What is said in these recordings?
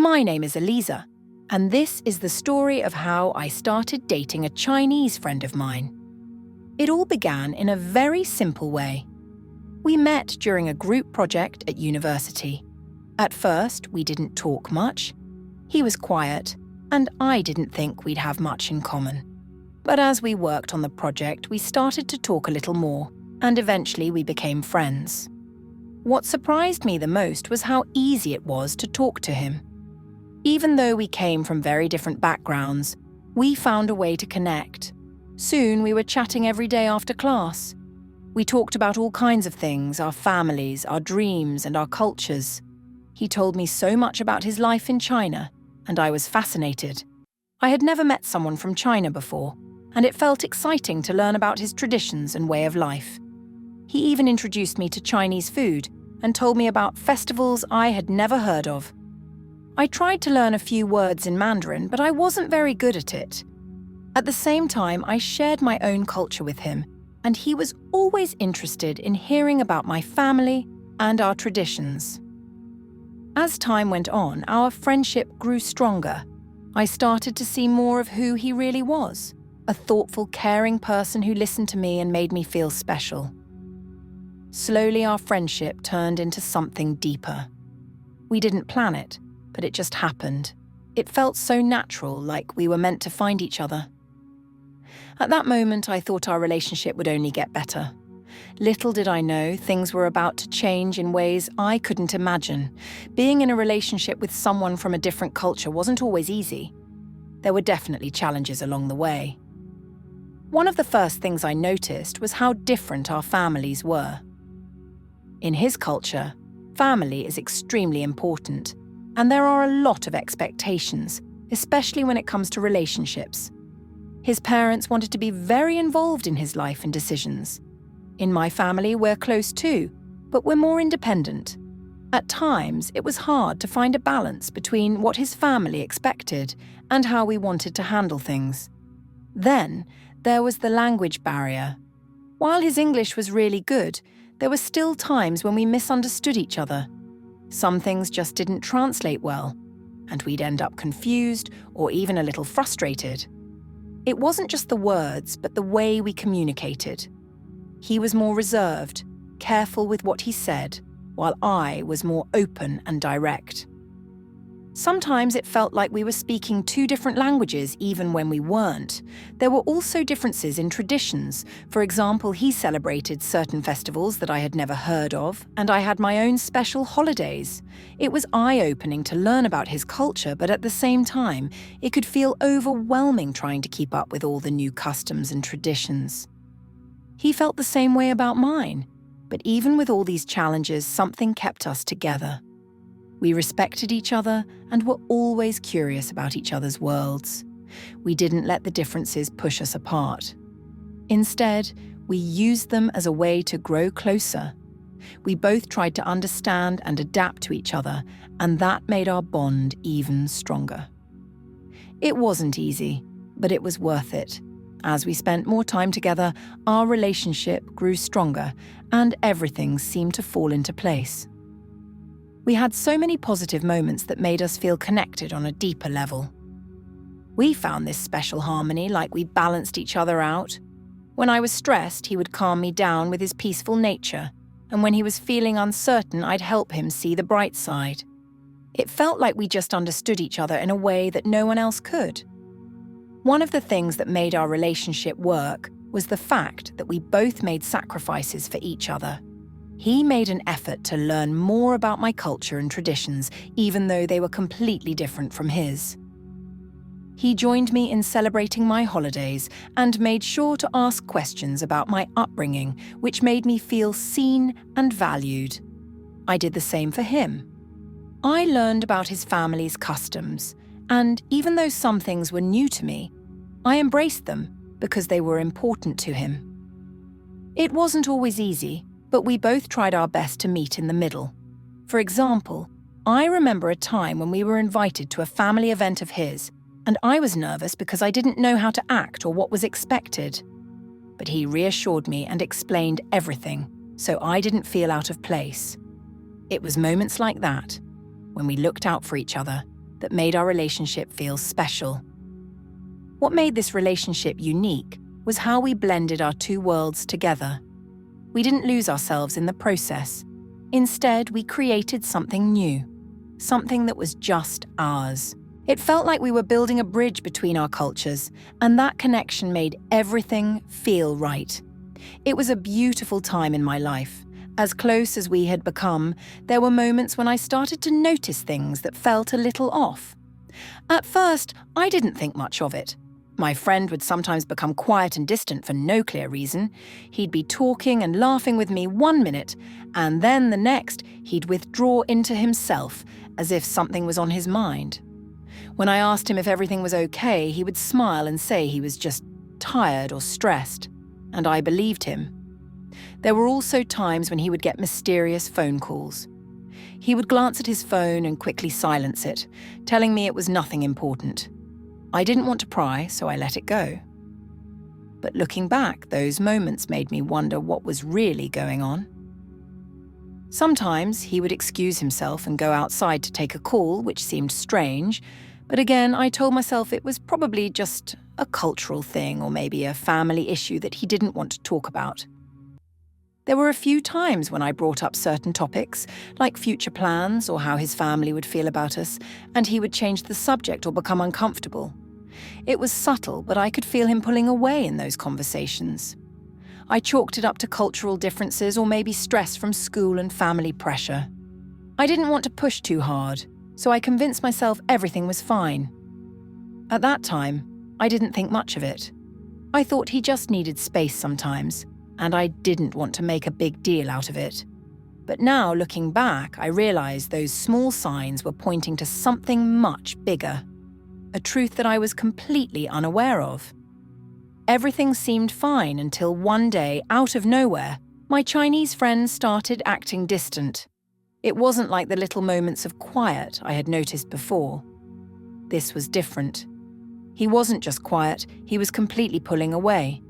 My name is Eliza, and this is the story of how I started dating a Chinese friend of mine. It all began in a very simple way. We met during a group project at university. At first, we didn't talk much. He was quiet, and I didn't think we'd have much in common. But as we worked on the project, we started to talk a little more, and eventually we became friends. What surprised me the most was how easy it was to talk to him. Even though we came from very different backgrounds, we found a way to connect. Soon we were chatting every day after class. We talked about all kinds of things, our families, our dreams, and our cultures. He told me so much about his life in China, and I was fascinated. I had never met someone from China before, and it felt exciting to learn about his traditions and way of life. He even introduced me to Chinese food and told me about festivals I had never heard of. I tried to learn a few words in Mandarin, but I wasn't very good at it. At the same time, I shared my own culture with him, and he was always interested in hearing about my family and our traditions. As time went on, our friendship grew stronger. I started to see more of who he really was, a thoughtful, caring person who listened to me and made me feel special. Slowly, our friendship turned into something deeper. We didn't plan it, but it just happened. It felt so natural, like we were meant to find each other. At that moment, I thought our relationship would only get better. Little did I know things were about to change in ways I couldn't imagine. Being in a relationship with someone from a different culture wasn't always easy. There were definitely challenges along the way. One of the first things I noticed was how different our families were. In his culture, family is extremely important, and there are a lot of expectations, especially when it comes to relationships. His parents wanted to be very involved in his life and decisions. In my family, we're close too, but we're more independent. At times, it was hard to find a balance between what his family expected and how we wanted to handle things. Then, there was the language barrier. While his English was really good, there were still times when we misunderstood each other. Some things just didn't translate well, and we'd end up confused or even a little frustrated. It wasn't just the words, but the way we communicated. He was more reserved, careful with what he said, while I was more open and direct. Sometimes it felt like we were speaking two different languages even when we weren't. There were also differences in traditions. For example, he celebrated certain festivals that I had never heard of, and I had my own special holidays. It was eye-opening to learn about his culture, but at the same time, it could feel overwhelming trying to keep up with all the new customs and traditions. He felt the same way about mine, but even with all these challenges, something kept us together. We respected each other and were always curious about each other's worlds. We didn't let the differences push us apart. Instead, we used them as a way to grow closer. We both tried to understand and adapt to each other, and that made our bond even stronger. It wasn't easy, but it was worth it. As we spent more time together, our relationship grew stronger, and everything seemed to fall into place. We had so many positive moments that made us feel connected on a deeper level. We found this special harmony, like we balanced each other out. When I was stressed, he would calm me down with his peaceful nature, and when he was feeling uncertain, I'd help him see the bright side. It felt like we just understood each other in a way that no one else could. One of the things that made our relationship work was the fact that we both made sacrifices for each other. He made an effort to learn more about my culture and traditions, even though they were completely different from his. He joined me in celebrating my holidays and made sure to ask questions about my upbringing, which made me feel seen and valued. I did the same for him. I learned about his family's customs, and even though some things were new to me, I embraced them because they were important to him. It wasn't always easy, but we both tried our best to meet in the middle. For example, I remember a time when we were invited to a family event of his, and I was nervous because I didn't know how to act or what was expected. But he reassured me and explained everything, so I didn't feel out of place. It was moments like that, when we looked out for each other, that made our relationship feel special. What made this relationship unique was how we blended our two worlds together. We didn't lose ourselves in the process. Instead, we created something new, something that was just ours. It felt like we were building a bridge between our cultures, and that connection made everything feel right. It was a beautiful time in my life. As close as we had become, there were moments when I started to notice things that felt a little off. At first, I didn't think much of it. My friend would sometimes become quiet and distant for no clear reason. He'd be talking and laughing with me 1 minute, and then the next, he'd withdraw into himself, as if something was on his mind. When I asked him if everything was okay, he would smile and say he was just tired or stressed, and I believed him. There were also times when he would get mysterious phone calls. He would glance at his phone and quickly silence it, telling me it was nothing important. I didn't want to pry, so I let it go. But looking back, those moments made me wonder what was really going on. Sometimes he would excuse himself and go outside to take a call, which seemed strange, but again, I told myself it was probably just a cultural thing or maybe a family issue that he didn't want to talk about. There were a few times when I brought up certain topics, like future plans or how his family would feel about us, and he would change the subject or become uncomfortable. It was subtle, but I could feel him pulling away in those conversations. I chalked it up to cultural differences or maybe stress from school and family pressure. I didn't want to push too hard, so I convinced myself everything was fine. At that time, I didn't think much of it. I thought he just needed space sometimes, and I didn't want to make a big deal out of it. But now, looking back, I realized those small signs were pointing to something much bigger, a truth that I was completely unaware of. Everything seemed fine until one day, out of nowhere, my Chinese friend started acting distant. It wasn't like the little moments of quiet I had noticed before. This was different. He wasn't just quiet, he was completely pulling away.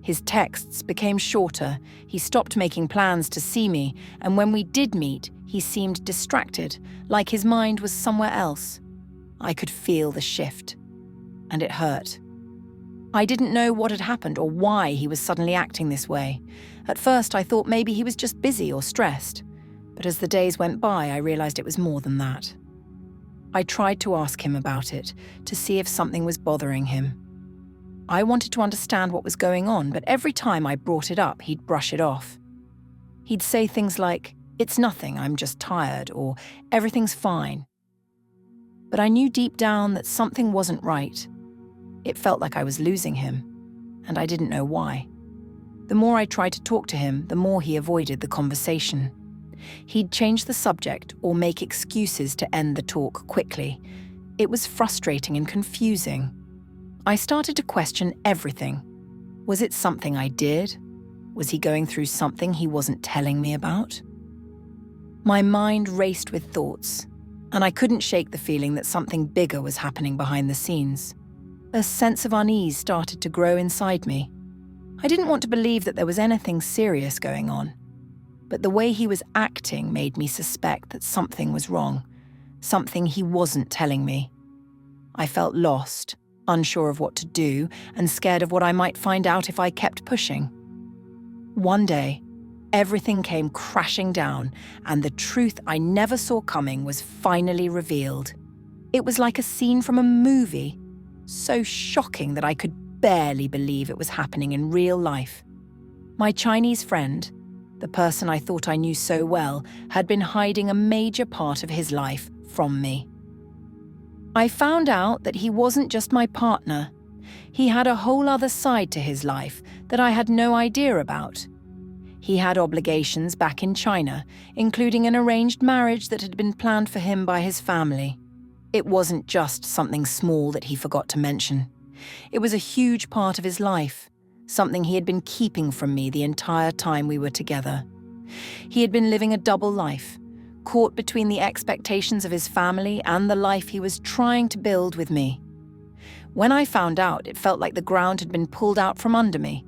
His texts became shorter, he stopped making plans to see me, and when we did meet, he seemed distracted, like his mind was somewhere else. I could feel the shift, and it hurt. I didn't know what had happened or why he was suddenly acting this way. At first, I thought maybe he was just busy or stressed, but as the days went by, I realized it was more than that. I tried to ask him about it, to see if something was bothering him. I wanted to understand what was going on, but every time I brought it up, he'd brush it off. He'd say things like, "It's nothing, I'm just tired," or "Everything's fine." But I knew deep down that something wasn't right. It felt like I was losing him, and I didn't know why. The more I tried to talk to him, the more he avoided the conversation. He'd change the subject or make excuses to end the talk quickly. It was frustrating and confusing. I started to question everything. Was it something I did? Was he going through something he wasn't telling me about? My mind raced with thoughts, and I couldn't shake the feeling that something bigger was happening behind the scenes. A sense of unease started to grow inside me. I didn't want to believe that there was anything serious going on, but the way he was acting made me suspect that something was wrong, something he wasn't telling me. I felt lost, unsure of what to do, and scared of what I might find out if I kept pushing. One day, everything came crashing down, and the truth I never saw coming was finally revealed. It was like a scene from a movie, so shocking that I could barely believe it was happening in real life. My Chinese friend, the person I thought I knew so well, had been hiding a major part of his life from me. I found out that he wasn't just my partner. He had a whole other side to his life that I had no idea about. He had obligations back in China, including an arranged marriage that had been planned for him by his family. It wasn't just something small that he forgot to mention. It was a huge part of his life, something he had been keeping from me the entire time we were together. He had been living a double life, caught between the expectations of his family and the life he was trying to build with me. When I found out, it felt like the ground had been pulled out from under me.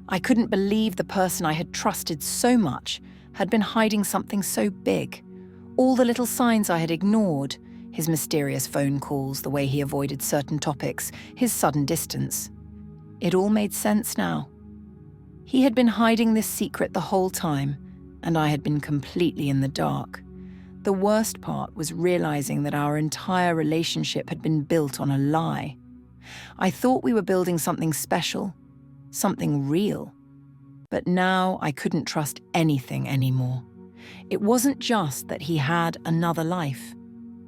I couldn't believe the person I had trusted so much had been hiding something so big. All the little signs I had ignored, His mysterious phone calls, the way he avoided certain topics, his sudden distance. It all made sense now. He had been hiding this secret the whole time, and I had been completely in the dark. The worst part was realizing that our entire relationship had been built on a lie. I thought we were building something special, something real. But now I couldn't trust anything anymore. It wasn't just that he had another life.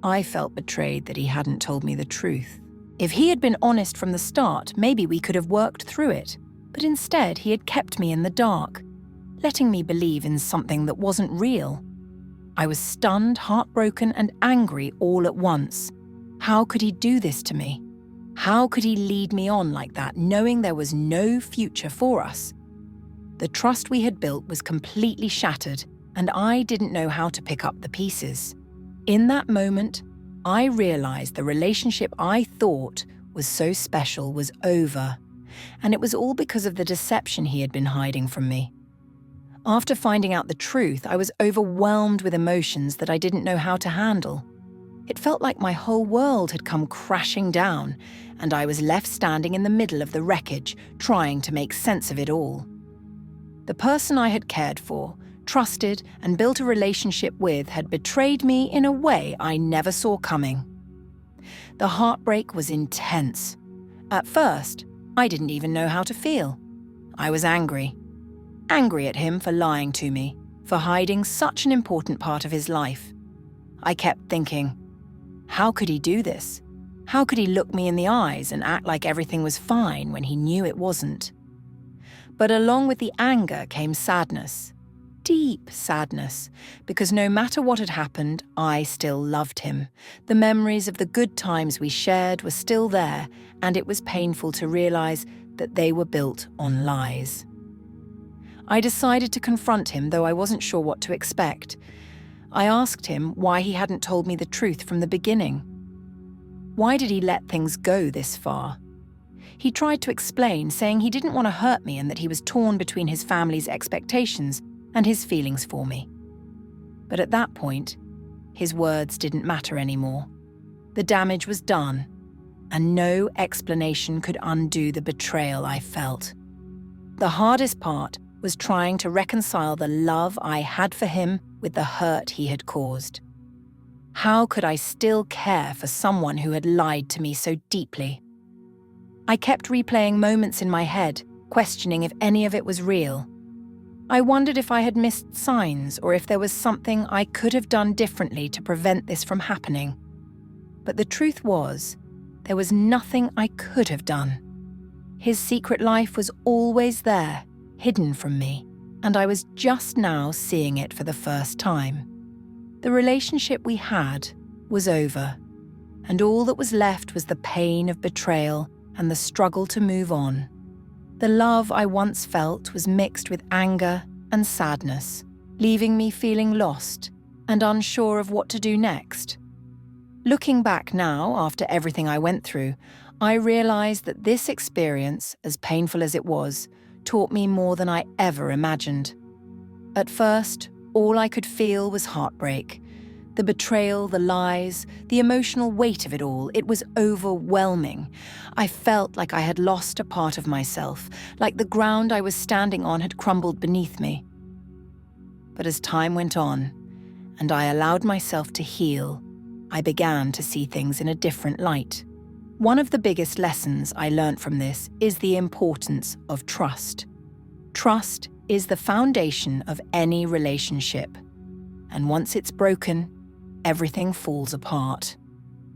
I felt betrayed that he hadn't told me the truth. If he had been honest from the start, maybe we could have worked through it. But instead, he had kept me in the dark, letting me believe in something that wasn't real. I was stunned, heartbroken, and angry all at once. How could he do this to me? How could he lead me on like that, knowing there was no future for us? The trust we had built was completely shattered, and I didn't know how to pick up the pieces. In that moment, I realized the relationship I thought was so special was over, and it was all because of the deception he had been hiding from me. After finding out the truth, I was overwhelmed with emotions that I didn't know how to handle. It felt like my whole world had come crashing down, and I was left standing in the middle of the wreckage, trying to make sense of it all. The person I had cared for, trusted, and built a relationship with had betrayed me in a way I never saw coming. The heartbreak was intense. At first, I didn't even know how to feel. I was angry. Angry at him for lying to me, for hiding such an important part of his life. I kept thinking, how could he do this? How could he look me in the eyes and act like everything was fine when he knew it wasn't? But along with the anger came sadness. Deep sadness, because no matter what had happened, I still loved him. The memories of the good times we shared were still there, and it was painful to realize that they were built on lies. I decided to confront him, though I wasn't sure what to expect. I asked him why he hadn't told me the truth from the beginning. Why did he let things go this far? He tried to explain, saying he didn't want to hurt me and that he was torn between his family's expectations and his feelings for me. But at that point, his words didn't matter anymore. The damage was done, and no explanation could undo the betrayal I felt. The hardest part was trying to reconcile the love I had for him with the hurt he had caused. How could I still care for someone who had lied to me so deeply? I kept replaying moments in my head, questioning if any of it was real. I wondered if I had missed signs or if there was something I could have done differently to prevent this from happening. But the truth was, there was nothing I could have done. His secret life was always there, hidden from me, and I was just now seeing it for the first time. The relationship we had was over, and all that was left was the pain of betrayal and the struggle to move on. The love I once felt was mixed with anger and sadness, leaving me feeling lost and unsure of what to do next. Looking back now, after everything I went through, I realized that this experience, as painful as it was, taught me more than I ever imagined. At first, all I could feel was heartbreak. The betrayal, the lies, the emotional weight of it all, it was overwhelming. I felt like I had lost a part of myself, like the ground I was standing on had crumbled beneath me. But as time went on, and I allowed myself to heal, I began to see things in a different light. One of the biggest lessons I learned from this is the importance of trust. Trust is the foundation of any relationship, and once it's broken, everything falls apart.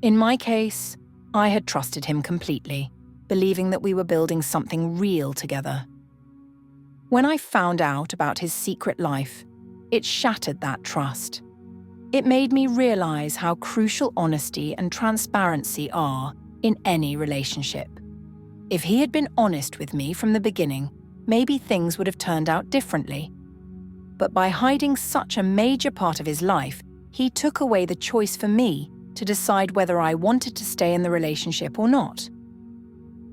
In my case, I had trusted him completely, believing that we were building something real together. When I found out about his secret life, it shattered that trust. It made me realize how crucial honesty and transparency are in any relationship. If he had been honest with me from the beginning, maybe things would have turned out differently. But by hiding such a major part of his life, he took away the choice for me to decide whether I wanted to stay in the relationship or not.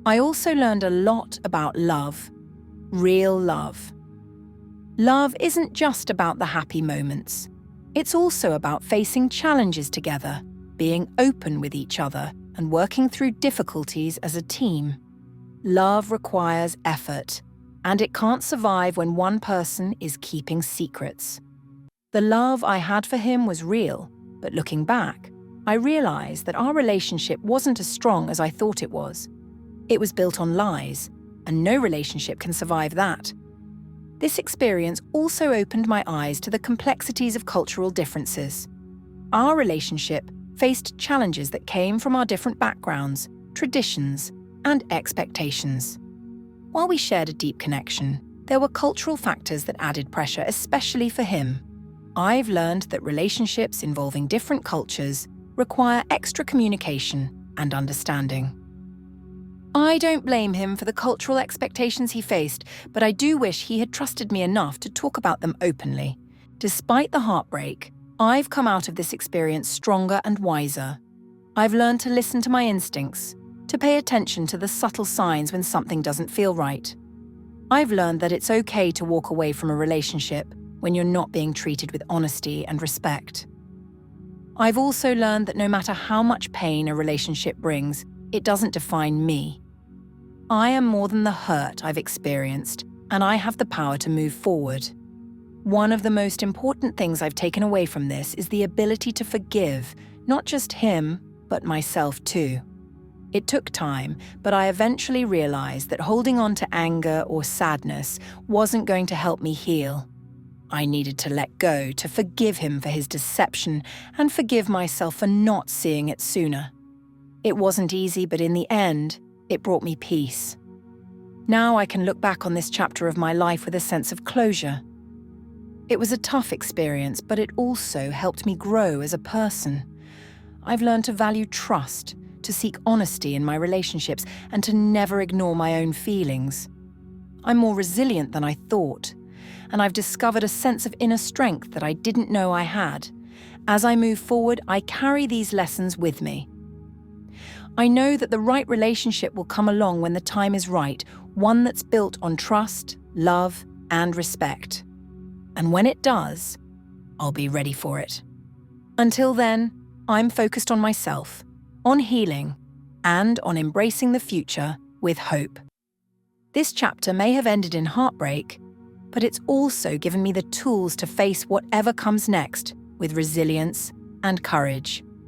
I also learned a lot about love, real love. Love isn't just about the happy moments. It's also about facing challenges together, being open with each other, and working through difficulties as a team. Love requires effort, and it can't survive when one person is keeping secrets. The love I had for him was real, but looking back, I realized that our relationship wasn't as strong as I thought it was. It was built on lies, and no relationship can survive that. This experience also opened my eyes to the complexities of cultural differences. Our relationship faced challenges that came from our different backgrounds, traditions, and expectations. While we shared a deep connection, there were cultural factors that added pressure, especially for him. I've learned that relationships involving different cultures require extra communication and understanding. I don't blame him for the cultural expectations he faced, but I do wish he had trusted me enough to talk about them openly. Despite the heartbreak, I've come out of this experience stronger and wiser. I've learned to listen to my instincts, to pay attention to the subtle signs when something doesn't feel right. I've learned that it's okay to walk away from a relationship when you're not being treated with honesty and respect. I've also learned that no matter how much pain a relationship brings, it doesn't define me. I am more than the hurt I've experienced, and I have the power to move forward. One of the most important things I've taken away from this is the ability to forgive, not just him, but myself too. It took time, but I eventually realized that holding on to anger or sadness wasn't going to help me heal. I needed to let go, to forgive him for his deception, and forgive myself for not seeing it sooner. It wasn't easy, but in the end, it brought me peace. Now I can look back on this chapter of my life with a sense of closure. It was a tough experience, but it also helped me grow as a person. I've learned to value trust, to seek honesty in my relationships, and to never ignore my own feelings. I'm more resilient than I thought, and I've discovered a sense of inner strength that I didn't know I had. As I move forward, I carry these lessons with me. I know that the right relationship will come along when the time is right, one that's built on trust, love, and respect. And when it does, I'll be ready for it. Until then, I'm focused on myself, on healing, and on embracing the future with hope. This chapter may have ended in heartbreak, but it's also given me the tools to face whatever comes next with resilience and courage.